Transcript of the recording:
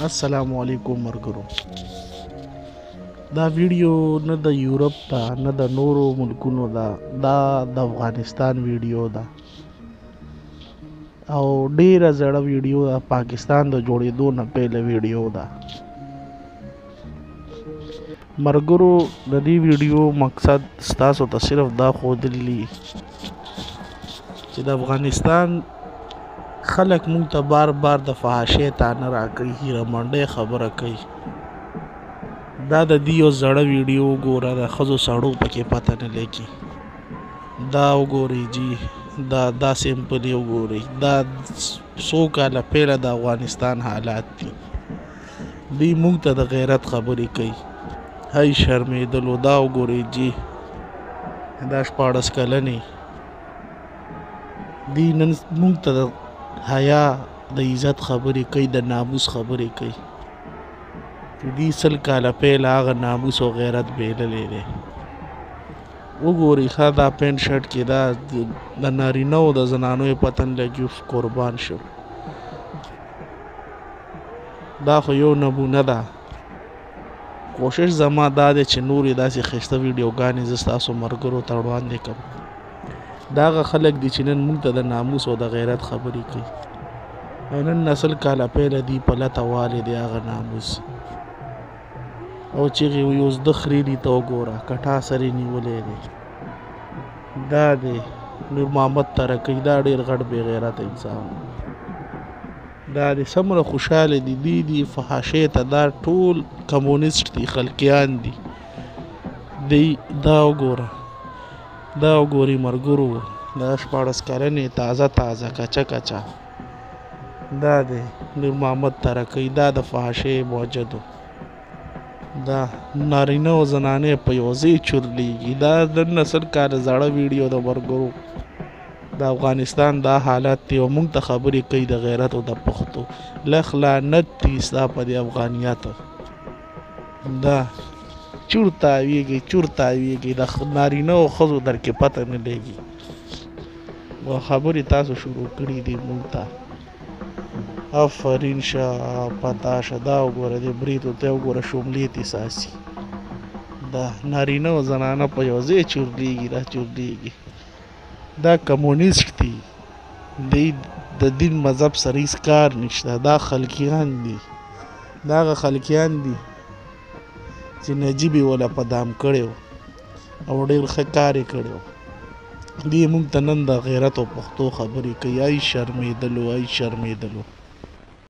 السلام علیکم مرګرو. دا ویډیو نه د یورپ ته نه د نورو ملکونو ده، دا د افغانستان ویډیو ده او ډیره زړه ویډیو ده. پاکستان د جوړېدو نه پهله ویډیو ده. مرګرو د دې ویډیو مقصد ستاسو ته صرف دا ښودلی چې د افغانستان خلک مونږ ته بار بار د فحاشۍ تانه راکوي، هیره منډۍ خبره کوي. دا د دې یو زړه ویډیو وګوره، د ښځو سړو پکې پته نه لګي. دا وګورئ جی، دا سیمپل یې وګورئ. دا څو کاله پیله د افغانستان حالات دي. دوی مونږ ته د غیرت خبرې کوي. هی شرمېدلو. دا وګورئ جی، دا 14 کلنې دوی نن مونږ ته د حیا د عزت خبرې کوي، د ناموس خبرې کوي. دوی 100 کاله پیله هغه ناموس او غیرت بایللی دی. وګورئ ښه، دا پینټ شرټ کې دا د نارینه او د زنانو یې پته نه لګي. قربان شو. دا خو یو نمونه ده. کوشش زما دا دی چې نورې داسې ښایسته ویډیوګانې زه ستاسو ملګرو ته وړاندې کړم. دا هغه خلک دي چې نن موږ ته د ناموس او د غیرت خبرې کوي او نن 100 کاله پیله دی په لته والې دی هغه ناموس او چیغې وایي اوس ده خریلي ته وګوره، کټا سر یې نیولی دی. دا دی نور محمد ترکی، دا ډېر غټ بې غیرته انسان. دا دی څومره خوشحاله دي دی فحاشۍ ته. دا ټول کمونیسټ دي، خلقیان دي. دی دا وګوره، دا وګورئ ملګرو، دا 14 کلنې تازه کچه کچه. دا دی نور محمد ترکی، دا د فحاشۍ موجدو. دا نارینه او زنانې په یو ځای چورلیږي. دا د 100 کاله زړه ویډیو د ملګرو. د افغانستان دا حالات دی او موږ ته خبرې کوي د غیرت او د پښتو. لخ لعنت دي ستا په دې افغانیت. دا چورته ویږي د نارینه او ښځو در کې پته نه لګي. خبرې تاسو شروع کړي دي موږ ته. آفرین شه پتا شه. دا وګوره د بریتو ته وګوره، شملې تې ساسي. دا نارینه او زنانه په یو ځای چورلیږي. دا کمونیسټ دي. دی د دین مذهب سره هېڅ کار نشته. دا خلقیان دي. دا هغه خلقیان دي چې نجیب یې وله په دام کړی او ډېر ښه کار یې کړی. دوی موږ ته نن د غیرت او پښتو خبرې کوي. ای شرمېدلو.